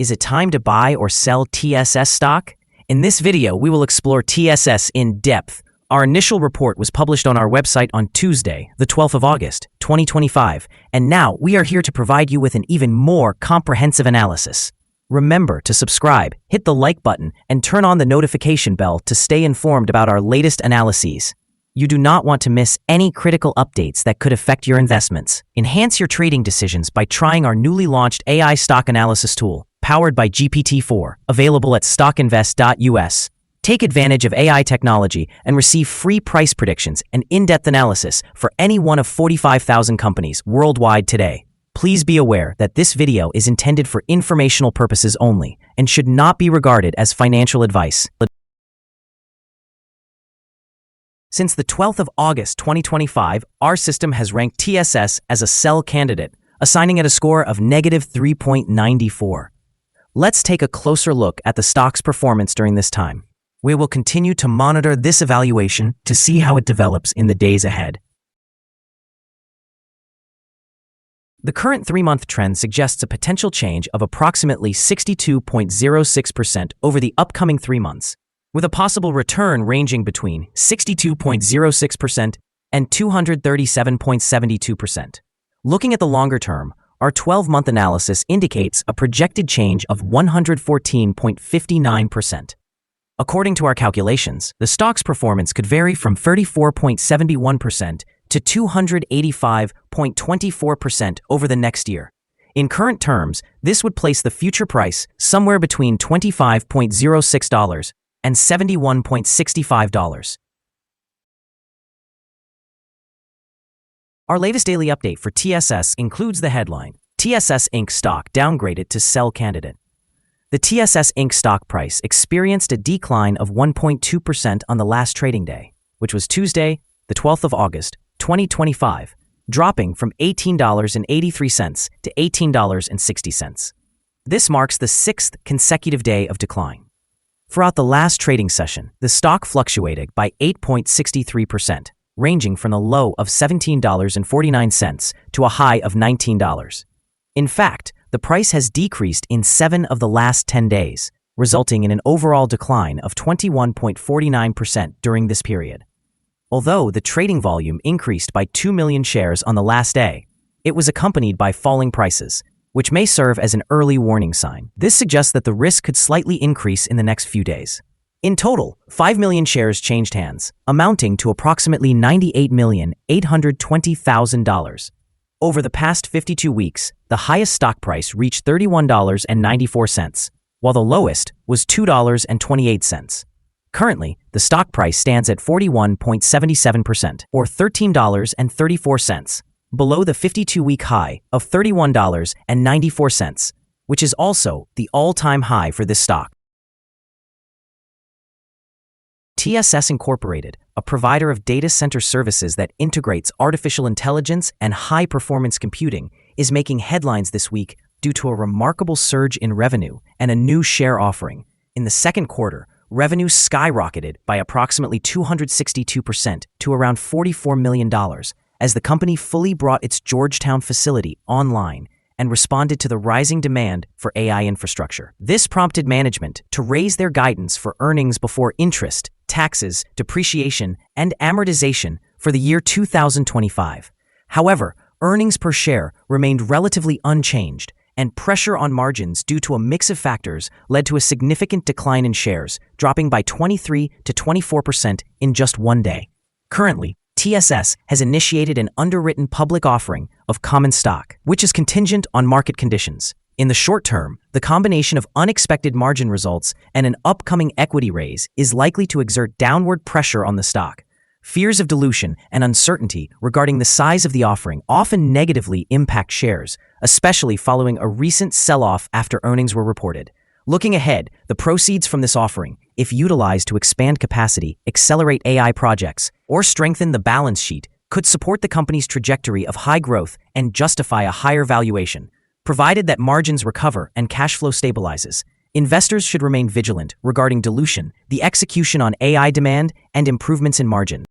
Is it time to buy or sell TSS stock? In this video, we will explore TSS in depth. Our initial report was published on our website on Tuesday, the 12th of August, 2025, and now we are here to provide you with an even more comprehensive analysis. Remember to subscribe, hit the like button, and turn on the notification bell to stay informed about our latest analyses. You do not want to miss any critical updates that could affect your investments. Enhance your trading decisions by trying our newly launched AI stock analysis tool, powered by GPT-4, available at StockInvest.us. Take advantage of AI technology and receive free price predictions and in-depth analysis for any one of 45,000 companies worldwide today. Please be aware that this video is intended for informational purposes only and should not be regarded as financial advice. Since the 12th of August 2025, our system has ranked TSS as a sell candidate, assigning it a score of -3.94. Let's take a closer look at the stock's performance during this time. We will continue to monitor this evaluation to see how it develops in the days ahead. The current 3-month trend suggests a potential change of approximately 62.06% over the upcoming 3 months, with a possible return ranging between 62.06% and 237.72%. Looking at the longer term, our 12-month analysis indicates a projected change of 114.59%. According to our calculations, the stock's performance could vary from 34.71% to 285.24% over the next year. In current terms, this would place the future price somewhere between $25.06 and $71.65. Our latest daily update for TSS includes the headline, TSS Inc. stock downgraded to sell candidate. The TSS Inc. stock price experienced a decline of 1.2% on the last trading day, which was Tuesday, the 12th of August, 2025, dropping from $18.83 to $18.60. This marks the 6th consecutive day of decline. Throughout the last trading session, the stock fluctuated by 8.63%, ranging from the low of $17.49 to a high of $19. In fact, the price has decreased in 7 of the last 10 days, resulting in an overall decline of 21.49% during this period. Although the trading volume increased by 2 million shares on the last day, it was accompanied by falling prices, which may serve as an early warning sign. This suggests that the risk could slightly increase in the next few days. In total, 5 million shares changed hands, amounting to approximately $98,820,000. Over the past 52 weeks, the highest stock price reached $31.94, while the lowest was $2.28. Currently, the stock price stands at 41.77%, or $13.34, below the 52-week high of $31.94, which is also the all-time high for this stock. TSS Incorporated, a provider of data center services that integrates artificial intelligence and high-performance computing, is making headlines this week due to a remarkable surge in revenue and a new share offering. In the second quarter, revenue skyrocketed by approximately 262% to around $44 million, as the company fully brought its Georgetown facility online and responded to the rising demand for AI infrastructure. This prompted management to raise their guidance for earnings before interest, taxes, depreciation, and amortization for the year 2025. However, earnings per share remained relatively unchanged, and pressure on margins due to a mix of factors led to a significant decline in shares, dropping by 23 to 24% in just one day. Currently, TSS has initiated an underwritten public offering of common stock, which is contingent on market conditions. In the short term, the combination of unexpected margin results and an upcoming equity raise is likely to exert downward pressure on the stock. Fears of dilution and uncertainty regarding the size of the offering often negatively impact shares, especially following a recent sell-off after earnings were reported. Looking ahead, the proceeds from this offering, if utilized to expand capacity, accelerate AI projects, or strengthen the balance sheet, could support the company's trajectory of high growth and justify a higher valuation. Provided that margins recover and cash flow stabilizes, investors should remain vigilant regarding dilution, the execution on AI demand, and improvements in margin.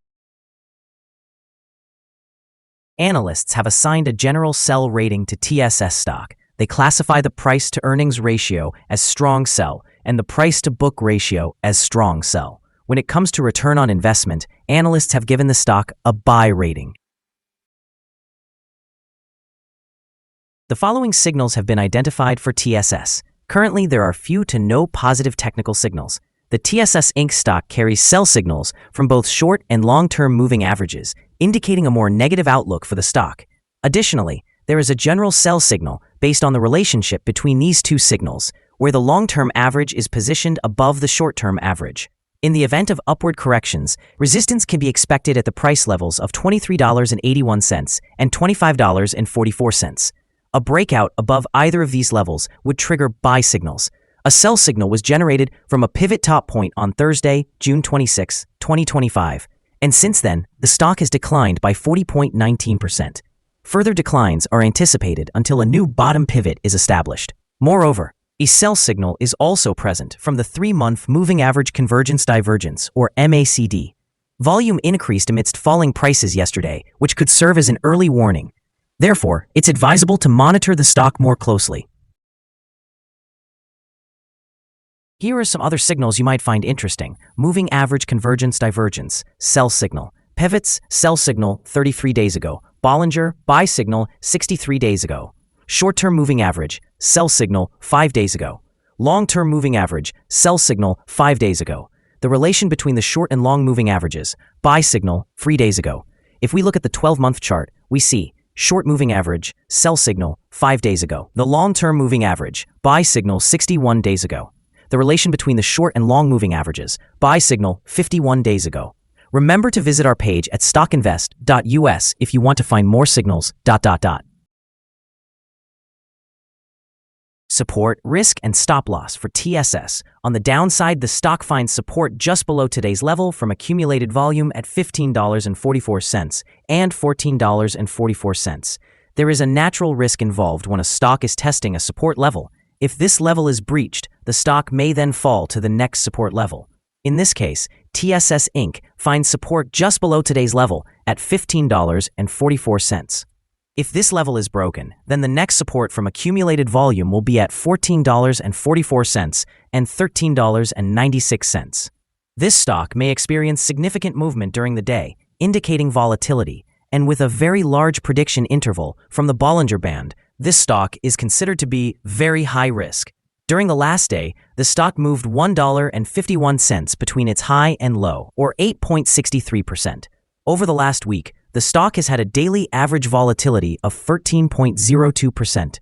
Analysts have assigned a general sell rating to TSS stock, They classify the price-to-earnings ratio as strong sell and the price-to-book ratio as strong sell. When it comes to return on investment, analysts have given the stock a buy rating. The following signals have been identified for TSS. Currently, there are few to no positive technical signals. The TSS Inc. stock carries sell signals from both short and long-term moving averages, indicating a more negative outlook for the stock. Additionally, there is a general sell signal based on the relationship between these two signals, where the long-term average is positioned above the short-term average. In the event of upward corrections, resistance can be expected at the price levels of $23.81 and $25.44. A breakout above either of these levels would trigger buy signals. A sell signal was generated from a pivot top point on Thursday, June 26, 2025, and since then, the stock has declined by 40.19%. Further declines are anticipated until a new bottom pivot is established. Moreover, a sell signal is also present from the 3-month Moving Average Convergence Divergence, or MACD. Volume increased amidst falling prices yesterday, which could serve as an early warning. Therefore, it's advisable to monitor the stock more closely. Here are some other signals you might find interesting. Moving Average Convergence Divergence, sell signal. Pivots, sell signal 33 days ago. Bollinger, buy signal 63 days ago. Short-term moving average, sell signal 5 days ago. Long-term moving average, sell signal 5 days ago. The relation between the short and long moving averages, buy signal 3 days ago. If we look at the 12-month chart, we see short moving average, sell signal 5 days ago. The long-term moving average, buy signal 61 days ago. The relation between the short and long moving averages, buy signal 51 days ago. Remember to visit our page at StockInvest.us if you want to find more signals. Support, risk, and stop loss for TSS. On the downside, the stock finds support just below today's level from accumulated volume at $15.44 and $14.44. There is a natural risk involved when a stock is testing a support level. If this level is breached, the stock may then fall to the next support level. In this case, TSS Inc. finds support just below today's level at $15.44. If this level is broken, then the next support from accumulated volume will be at $14.44 and $13.96. This stock may experience significant movement during the day, indicating volatility, and with a very large prediction interval from the Bollinger Band, this stock is considered to be very high risk. During the last day, the stock moved $1.51 between its high and low, or 8.63%. Over the last week, the stock has had a daily average volatility of 13.02%.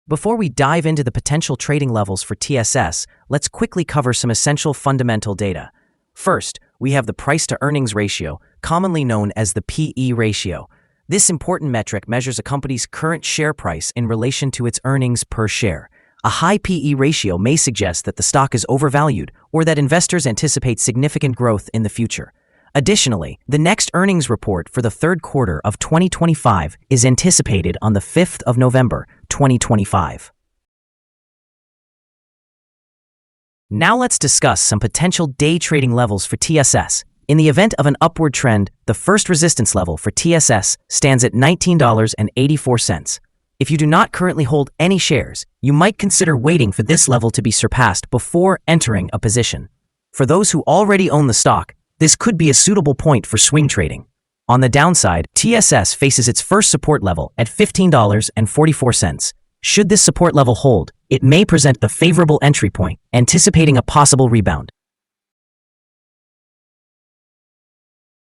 Before we dive into the potential trading levels for TSS, let's quickly cover some essential fundamental data. First, we have the price-to-earnings ratio, commonly known as the PE ratio. This important metric measures a company's current share price in relation to its earnings per share. A high PE ratio may suggest that the stock is overvalued or that investors anticipate significant growth in the future. Additionally, the next earnings report for the third quarter of 2025 is anticipated on the 5th of November, 2025. Now let's discuss some potential day trading levels for TSS. In the event of an upward trend, the first resistance level for TSS stands at $19.84. If you do not currently hold any shares, you might consider waiting for this level to be surpassed before entering a position. For those who already own the stock, this could be a suitable point for swing trading. On the downside, TSS faces its first support level at $15.44. Should this support level hold, it may present the favorable entry point, anticipating a possible rebound.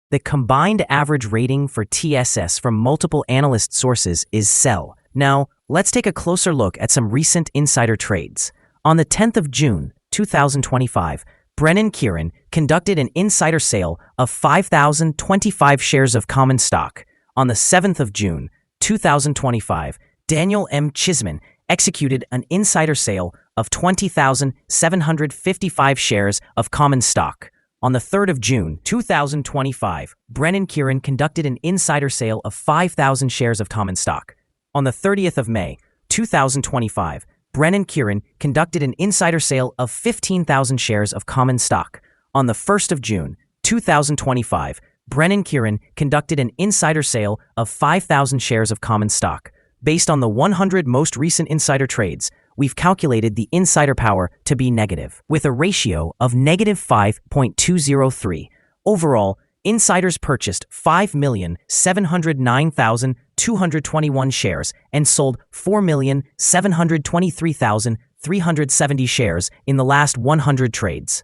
The combined average rating for TSS from multiple analyst sources is sell. Now, let's take a closer look at some recent insider trades. On the 10th of June, 2025, Brennan Kieran conducted an insider sale of 5,025 shares of common stock. On the 7th of June, 2025, Daniel M. Chisman executed an insider sale of 20,755 shares of common stock. On the 3rd of June, 2025, Brennan Kieran conducted an insider sale of 5,000 shares of common stock. On the 30th of May, 2025, Brennan Kieran conducted an insider sale of 15,000 shares of common stock. On the 1st of June, 2025, Brennan Kieran conducted an insider sale of 5,000 shares of common stock. Based on the 100 most recent insider trades, we've calculated the insider power to be negative, with a ratio of negative 5.203. Overall, insiders purchased 5,709,221 shares and sold 4,723,370 shares in the last 100 trades.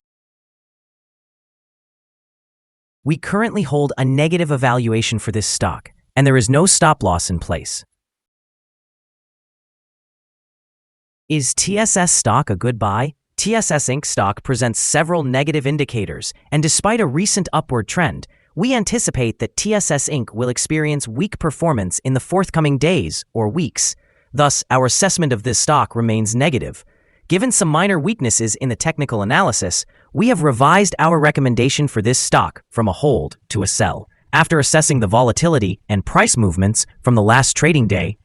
We currently hold a negative evaluation for this stock, and there is no stop loss in place. Is TSS stock a good buy? TSS Inc. stock presents several negative indicators, and despite a recent upward trend, we anticipate that TSS Inc. will experience weak performance in the forthcoming days or weeks. Thus, our assessment of this stock remains negative. Given some minor weaknesses in the technical analysis, we have revised our recommendation for this stock from a hold to a sell. After assessing the volatility and price movements from the last trading day,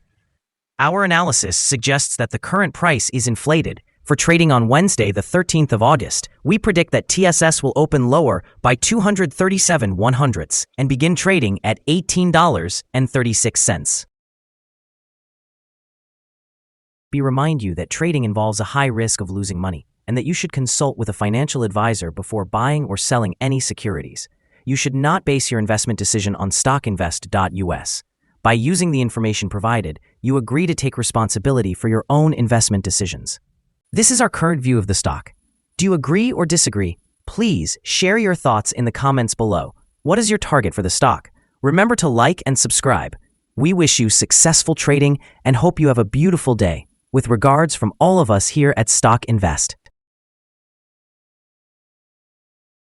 our analysis suggests that the current price is inflated. For trading on Wednesday, the 13th of August, we predict that TSS will open lower by 237/100ths and begin trading at $18.36. We remind you that trading involves a high risk of losing money, and that you should consult with a financial advisor before buying or selling any securities. You should not base your investment decision on StockInvest.us. By using the information provided, you agree to take responsibility for your own investment decisions. This is our current view of the stock. Do you agree or disagree? Please share your thoughts in the comments below. What is your target for the stock? Remember to like and subscribe. We wish you successful trading and hope you have a beautiful day. With regards from all of us here at Stock Invest.